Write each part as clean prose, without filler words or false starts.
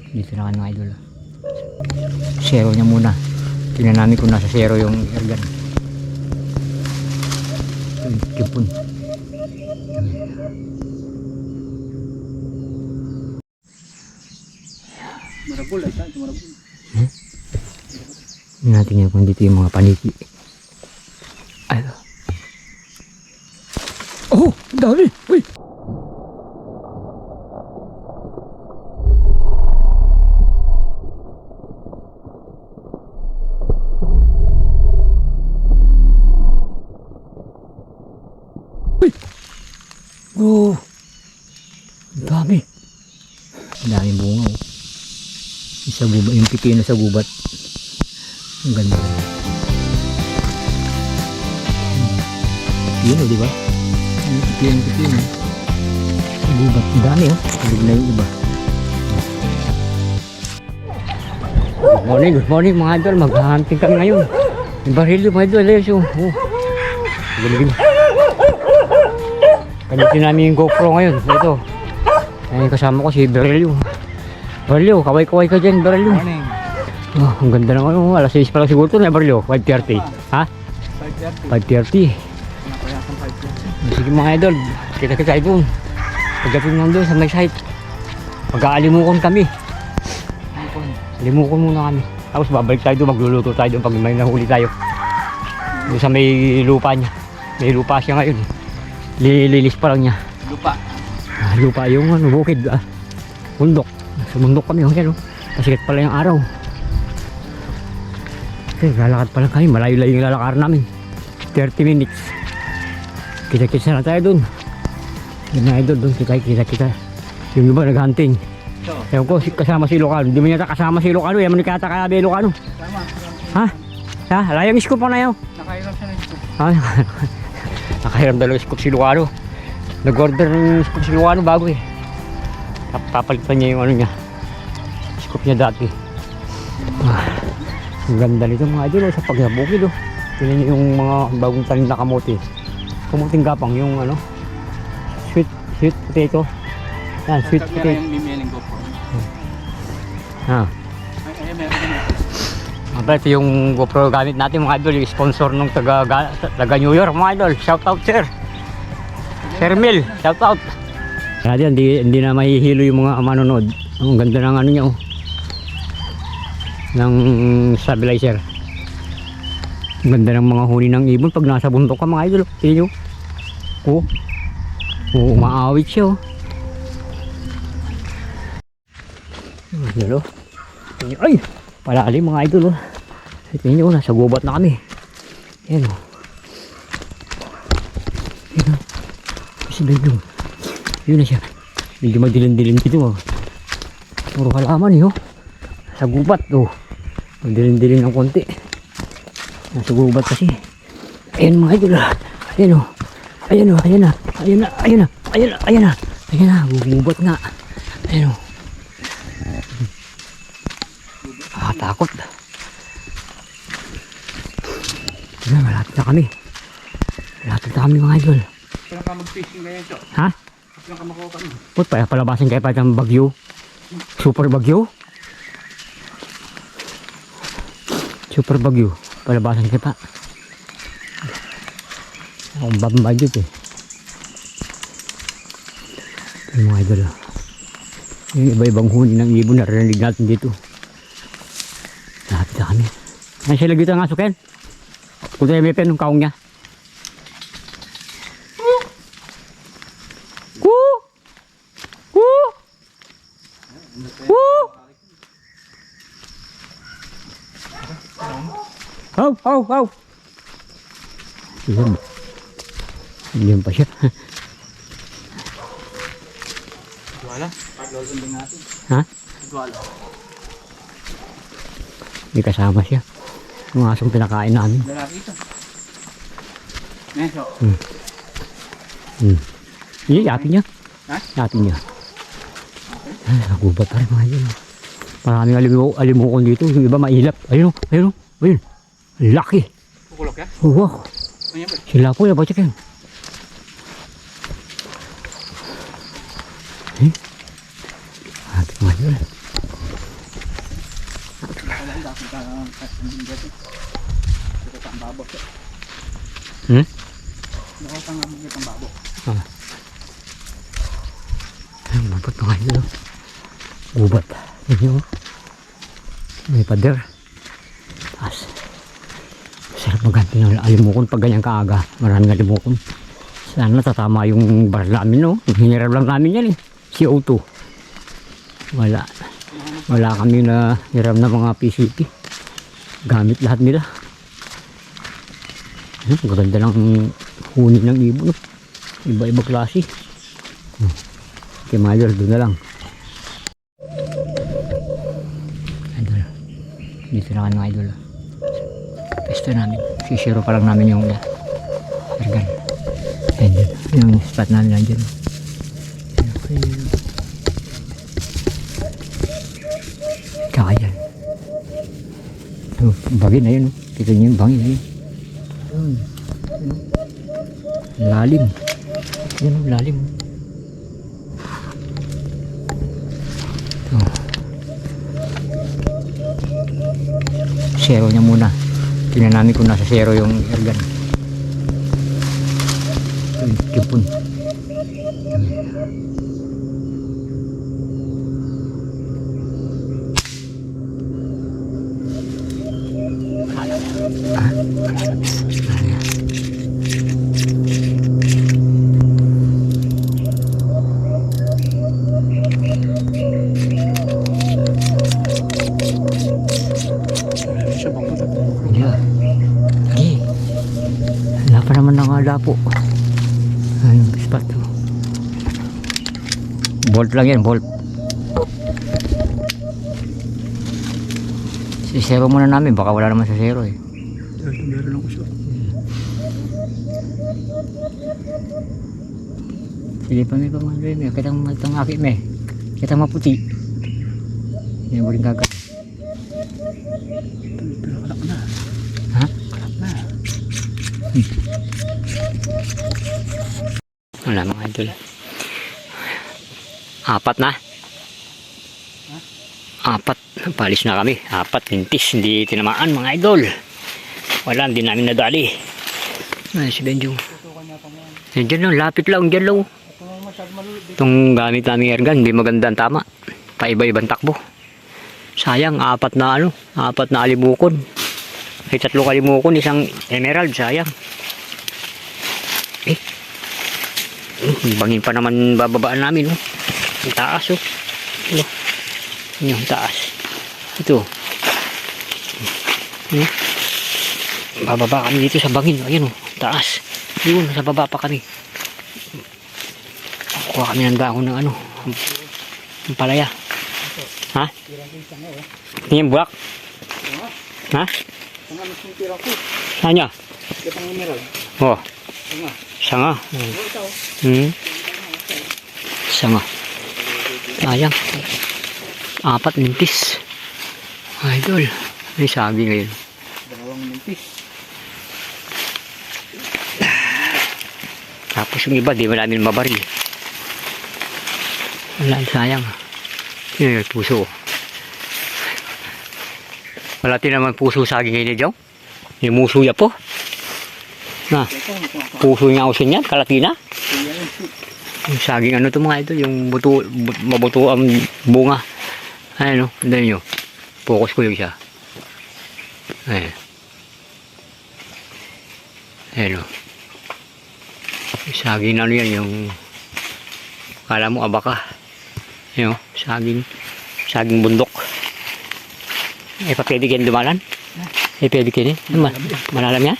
Dito na mga idol. Zero niya muna. Tingnan namin kung nasa zero yung airgun. Kipon. Marabol ay saan? Marabol. Hindi natin yan kung dito yung mga paniki. Ay. Oh! Dami! Uy! Uy! Oh! Dami! Dami bunga oh. Isa gubat, yung pipino sa gubat. Ang ganda. Pipino, di ba? Pipino. Sa gubat. Ang dami oh. Tulog na yung iba. Good morning mga idol. Mag-hunting kami ngayon. Yung baril mga idol. Ayos oh. Galing. Kanitin namin yung GoPro ngayon. Ito. Ayun kasama ko si Berilio. Berilio, kaway-kaway ka dyan, Berilio. Morning. Oh, ang ganda naman. Oh, alas 6 pa lang siguro ito na, Berilio. 5:30. Ha? 5:30. 5:30. Sige mga idol, kita-kita ito. Pagdating nandun sa may site, mag-aalimukan kami. Alimukon muna kami. Tapos babalik tayo doon, magluluto tayo doon pag may nahuli tayo. Doon sa may lupa niya. May lupa siya ngayon. Lililis pa lang niya. Lupa yung ano, bukid. Bundok. Sumundok kami. Okay, no? Pasikat pala yung araw. Okay, lalakad pa lang kami. Malayo-layo yung lalakaran namin. 30 minutes. Kita-kita na tayo doon. Yung mga idol doon. Kita-kita. Yung iba nag-hunting. Ewan ko, kasama si Lucano. Hindi mo yata kasama si Lucano. Yaman ni kata kaya be Lucano. Ha? Ha? Layang scoop mo na yun. Nakahiram siya ng scoop. Ha? Nakahiram dalawang scoop si Lucano. Nag-order ng scoop si Lucano bago eh. Papalitan niya yung ano niya. Scoop niya dati. Ang ganda nito mga idol sa pagbukid oh. Tingnan niyo yung mga bagong tanim na kamote. Kamuting gapang yung ano. Sweet potato. Yan, sweet potato. Yung mimiling GoPro. Ha. Ay, meron na. Ito yung GoPro gamit natin mga idol. Yung sponsor nung taga New York mga idol. Shout out sir. Sir Mil, shout out. Kaya hindi na mahihilo yung mga manonood. Ang ganda ng ano niya oh. Ng stabilizer. Ang ganda ng mga huni ng ibon pag nasa bundok ka mga idol. Tingnan nyo. Oh. Oh, umaawit siya oh. Idol oh. Ay! Palalim mga idol oh. Tingnan nyo, nasa gubat na kami. Ayan oh. Ayan oh. Kasi medyo. Yun na siya. Medyo magdilim-dilim dito oh. Puro halaman eh oh. Sa gubat oh. Magdilim-dilim ng konti. Nasa gubat kasi. Ayan mga idol oh. Ayan oh. Ayan oh. Ayan na. Ayan na. Ayan na. Ayan na. Ayan na. Ayan na. Gugubat nga. Ayan oh. Takot. Ayan, malapit na kami. Malapit na kami mga idol. Kailan ka mag-fishing ngayon, Chok? Ha? Kailan ka makuha kami? Put, palabasin kayo pa ng bagyo. Super bagyo. Super bagyo. Palabasan kayo pa. Akong budget eh. Yung mga idol. Yung iba-ibang huni ng ibon na narinig natin dito. Lapit na kami. Ay, siya lagi ito ang aso, Ken. Kung tayo may pen, yung kaong niya. Woo! Woo! Woo! Haw! Haw! Haw! Iyan. Iyan pa siya. Wala. Pag-loading din natin. Ha? Wala. May kasama siya. Yung asong pinakain namin. Lalaki ito. Neso. Iya, yatin niya. Ha? Yatin niya. Ay, nagubat pa rin mga yun. Maraming alimukon dito. Yung iba mailap. Ayun o, ayun o. Ayun. Laki. Kukulok ya? Wow. Ano yan ba? Sila po, yabaw chicken. Eh? Ating mga yun. Hindi dito. Ito ang babo. Hmm? Nakakang mga ang babo. Ay, gubat mga idol. Gubat. Yan yun. May pader. Taas. Sarap maghanti ng alimukon pag ganyan kaaga. Maraming alimukon. Sana tatama yung bar namin, no? Hiniram lang namin yan eh. CO2. Wala. Wala kami na hiram na mga PCP. Gamit lahat nila. Maganda lang huni ng ibon. Iba-iba klase. Okay, Mayor, doon na lang. Idol. Dito na kami mga idol. Pesta namin. Sisiro pa lang namin yung ergan. Ayan, yung spot namin lang dyan. Kaka dyan. Bangin na yun. Kita nyo yung bangin na yun. Lalim. Yan ang lalim. Ito. Zero niya muna. Tingnan namin kung nasa zero yung ergan. Ito yung kipon. Siya bang ulat? Yeah. Okay. Wala pa naman nakalapo. Anong spot to? Bolt lang yan, bolt. Si zero muna namin, baka wala naman sa zero eh. Ito meron ako siya. Sige pa may pamandre may. Kitang matangaki may. Kitang maputi. Hindi mo rin gagal. Pero kalak na. Ha? Kalak na. Wala mga idol. Apat na. Apat. Palis na kami. Apat. Lintis. Hindi tinamaan mga idol. Wala. Hindi namin nadali. Ay, si Benjo. Diyan lang. Lapit lang. Diyan lang. Itong gamit namin ergan. Hindi maganda ang tama. Paiba-ibang takbo. Sayang. Apat na ano. Apat na alimukon. Ay, 3 kalimukon. Isang emerald. Sayang. Eh. Bangin pa naman bababaan namin. Oh. Ang taas. Oh. Ito. Yung taas. Ito. Bababa kami dito sa bangin. Ayun oh. Taas. Yun. Sa baba pa kami. Kuha kami ng dahon ng ano. Ang palaya. Ha? Tingin buwak. Ha? Ang ano yung tira ko. Saan niya? Ito ang emerald. Oh. Nga. Sanga. Sanga. Sayang. Apat mintis. Idol. May sabi ngayon. 2 mintis. Tapos yung iba, di ba namin mabaril. Wala, sayang. Yun yung puso. Wala din naman puso saging ngayon dyan. Yung muso ya po. Na, puso niya usin yan, kalatina. Yung saging ano to mga ito, yung buto, mabuto ang bunga. Ayan o, andan nyo. Focus ko yung isa. Ayan. Ayan o. Yung saging na ano yan, yung kala mo abaka. Ayan o, saging bundok. Eh, pa pwede kayo dumalan? Eh, pwede kayo din? Malalam yan?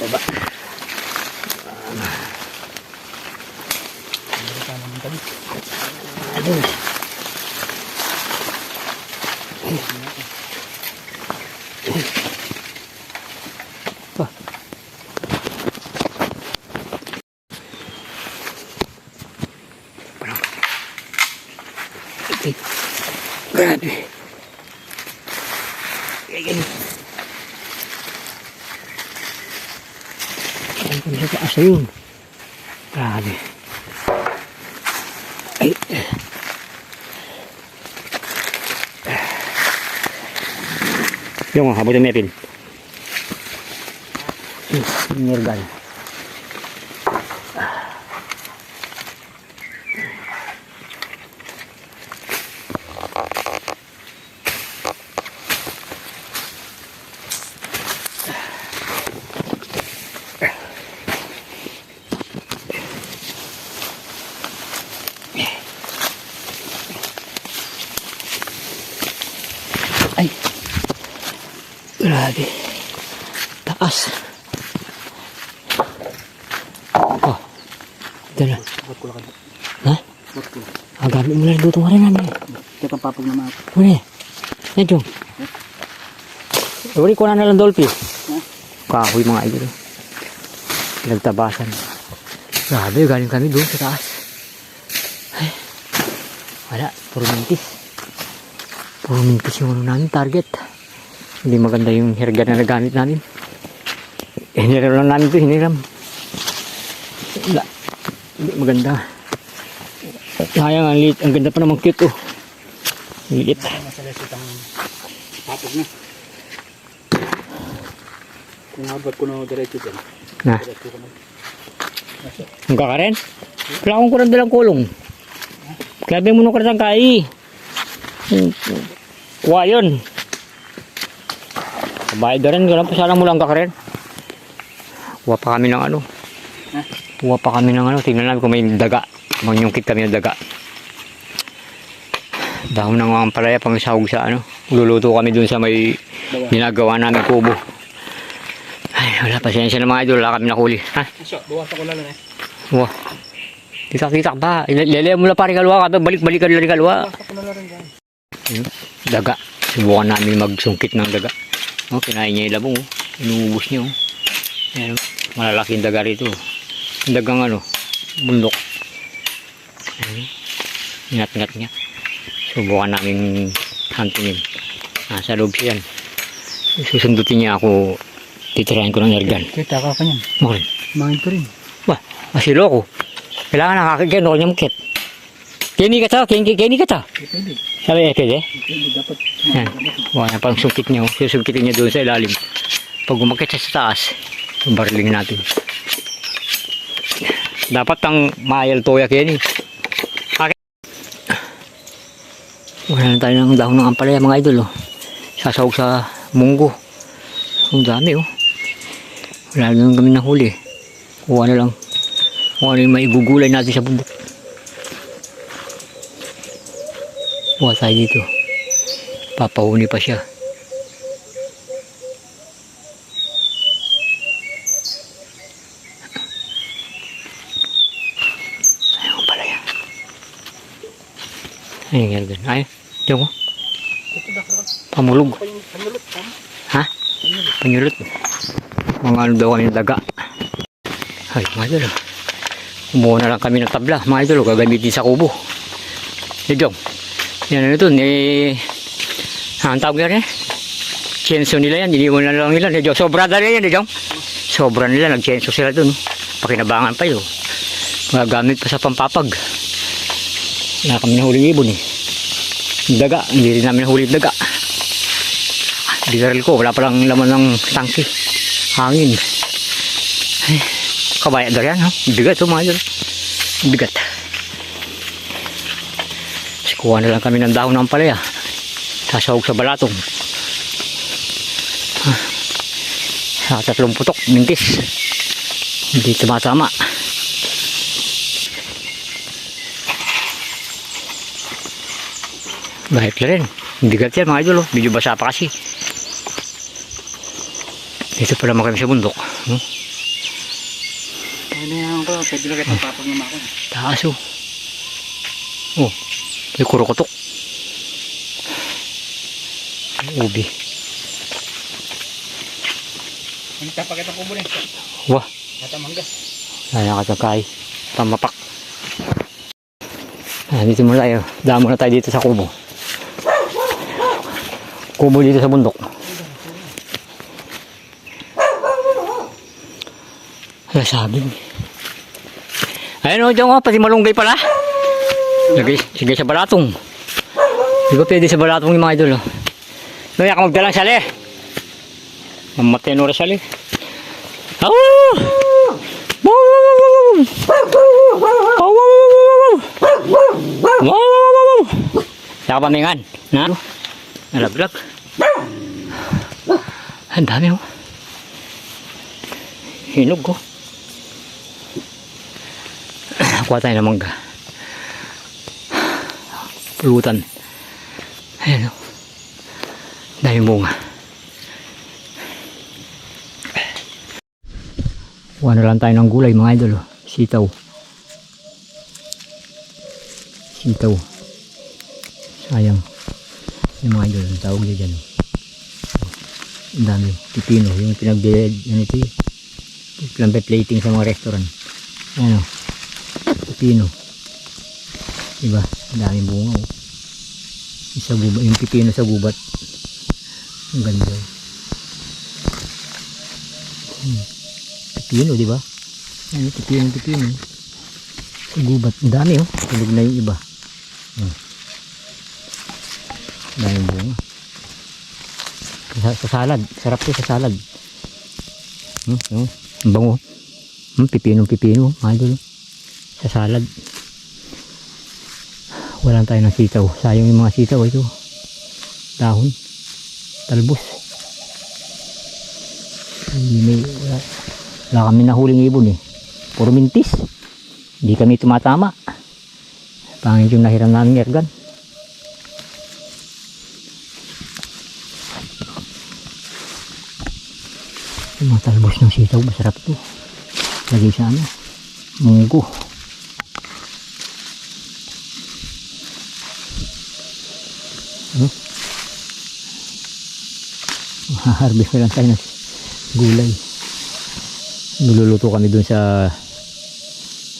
Baba. Aduh. Oh. Grabe. Ayan. Ayan kung sa taas na yun. Grabe. Ay. Yung habutin mo Epil. Nirgal. Ay. Grabe. Taas. Oh. Dala. Ba't ko lang. Ha? Ba't ko? Gamit mo lang dito nga rin namin. Ito pang papag naman ako. Muna. Yan Jong. Uri ko na nalang dolphin. Kahoy mga idol. Pinagtabasan. Grabe, galing kami doon sa taas. Ay. Wala, puro mintis. Puro mintis yung ano namin, target. Hindi maganda yung herga na nagamit namin. Hiniram lang namin ito, hiniram. Wala. Hindi maganda. Sayang, ang liit. Ang ganda pa naman cute, oh. Liit. Masalasit ang papag na. Kung habot ko na diretso dyan. Na. Diretso ko na. Ang kakarin? Wala akong kurang dalang kulong. Klabe mo nung karatang kai. Kuha yun. Kabayad na rin. Ganun pa sana mo lang kakarin. Kuha pa kami ng ano. Kuha pa kami ng ano. Tingnan namin kung may daga. Manyungkit kami ng daga. Dahon ng mga palaya pang sahog sa ano. Luluto kami dun sa may ginagawa namin kubo. Ay, wala, pasensya na mga idol, wala kami nakuli. Ha? Asyo, bawasan ko lang eh. Wah. Kita-kita ba? Lele mo na pari kalwa ka, balik-balik ka lang kalwa. Bawasan ko na lang dyan. Daga. Subukan namin magsungkit ng daga. Oh, kinain niya yung labong, oh. Inuubos niya, oh. Ayan, oh. Malalaking daga rito. Dagang ano, bundok. Ayan, ingat-ingat niya. Subukan namin huntingin. Nasa loob siya yan. Susundutin niya ako. Titirahin ko ng ergan. Kita ka kanyan. Bakit? Mangin ko rin. Wah, masilo ko. Kailangan nakakagyan ako niya mukit. Kini ka ta, kini ka ta. Depende. Sabi pwede. Depende, dapat. Yan. Wah, yan parang sungkit niya. Susungkitin niya doon sa ilalim. Pag umakit siya sa taas, barling natin. Dapat ang maayal toya kini. Okay. Wala na tayo ng dahon ng ampalaya mga idol. Oh. Sasawag sa munggo. Ang dami oh. Wala naman kami nahuli. Kuha na lang. Kung ano yung maigugulay natin sa bundok. Kuha tayo dito. Papahuni pa siya. Ayun pala yan. Ayun yan doon. Ayun. Diyan ko. Pamulog. Panulot. Ha? Panyulot. Mga ano daw kami ng daga. Ay, mga idol. Kumuha na lang kami ng tabla. Mga idol, gagamitin sa kubo. Diyong. Yan ano ito. Ang tawag yan eh. Chenso nila yan. Iniwan na lang nila. Diyong. Sobra na yan. Diyong. Sobra nila. Nag-chenso sila dun. Pakinabangan pa yun. Magagamit pa sa pampapag. Wala kami nahuling ibon eh. Daga. Hindi rin namin nahuling daga. Digaril ko, wala palang laman ng tangke. Hangin. Ay, kabaya daw yan, ha? Bigat ito, mga idol. Bigat. Kuha na lang kami ng dahon ng palaya. Sasawag sa balatong. Sa 3 putok, mintis. Hindi tumatama. Bahit na rin. Bigat yan, mga idol. Medyo basa pa kasi. Dito pala kami sa bundok. Ano yan ko, pwede lang kitang papag naman ako. Taas oh. Oh, may kurokotok. Ubi. Ang tapakita ko muna. Wah, Katamangga. nakakatagkay. Pamapak. Dito muna tayo. Damo na tayo dito sa kubo. Kubo dito sa bundok. Ay, sabing. Ayun o, dyan o, pati malunggay pala. Sige sa balatong. Hindi ko pwede sa balatong yung mga idol. Noy, ako magdalang sali. Mamatay no Rizal eh. Oh! Saka pamingan. Na? Nalaglag. Ang dami oh. Hinog ko. Kuha tayo ng mangga. Pulutan. Ayan oh. Dami bunga. Kuha na lang tayo ng gulay mga idol oh. Sitaw. Sitaw. Sayang. Yung mga idol, ang tawag nyo dyan. Ang dami. Pipino. Yung pinag-bled. Yan ito eh. Pinag-plating sa mga restaurant. Ano. Pipino. Diba? Ang daming bunga oh. Sa gubat. Yung pipino sa gubat. Ang ganda. Pipino, diba? Ano, pipino. Sa gubat. Ang dami oh. Tulog na yung iba. Daming bunga. Sa salad. Sarap to sa salad. Ang bango. Pipino. Idol. Sa salad. Wala tayo ng sitaw. Sayang yung mga sitaw. Ito. Dahon. Talbos. Wala kami nahuling ibon eh. Puro mintis. Hindi kami tumatama. Pangit yung nahiram namin ergan. Yung mga talbos ng sitaw, masarap to. Lagay sa ano, munggo. Harvest na lang tayo ng gulay. Niluluto kami dun sa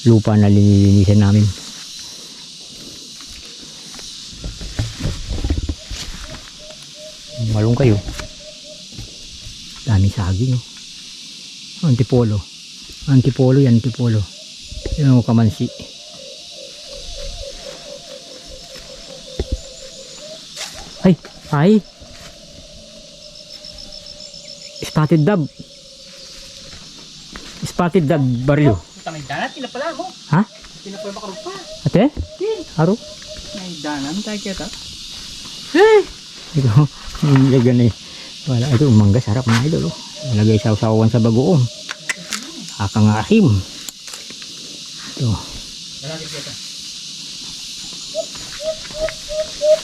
lupa na linilinisan namin. Malong kayo. Dami saging oh. Antipolo yan, antipolo. Yung kamansi. Ay spotted dove baryo. May danan, tinapala mo. Ha? Tinapala makarog pa. Ate? Aro? May danan, tayo kita. Ito, nilagyan na eh. Wala, ito, mangga, sarap mga idol. Oh. Nalagay saw-sawan sa bagoong. Akang asim. Ito. Malaki kita.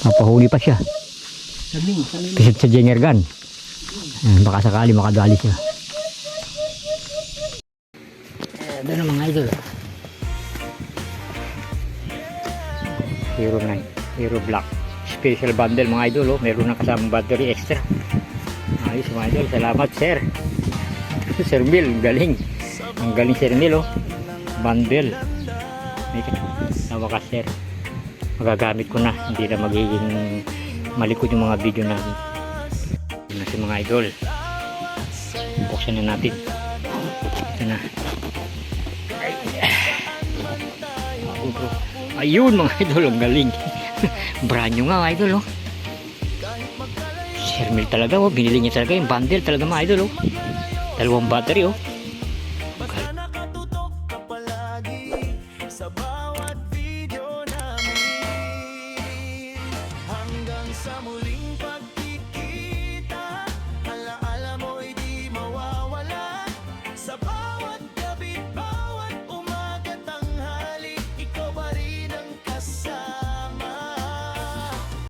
Papahuli pa siya. Sabi. Kasi sa Jengergan. Baka sakali makadali siya. Ito na mga idol. Hero 9. Hero Black. Special bundle mga idol. Oh. Meron na kasamang battery extra. Ayos mga idol. Salamat sir. Sir Mil. Galing. Ang galing Sir Mil. Oh. Bundle. Nawakas sir. Magagamit ko na. Hindi na magiging malikod yung mga video namin. Ito na si mga idol. Buksan na natin. Ito na. Ayun mga idol. Ang galing. Brand new nga mga idol. Oh. Sir Mil talaga. Oh. Binili niya talaga yung bundle talaga mga idol. Oh. 2 battery. Oh.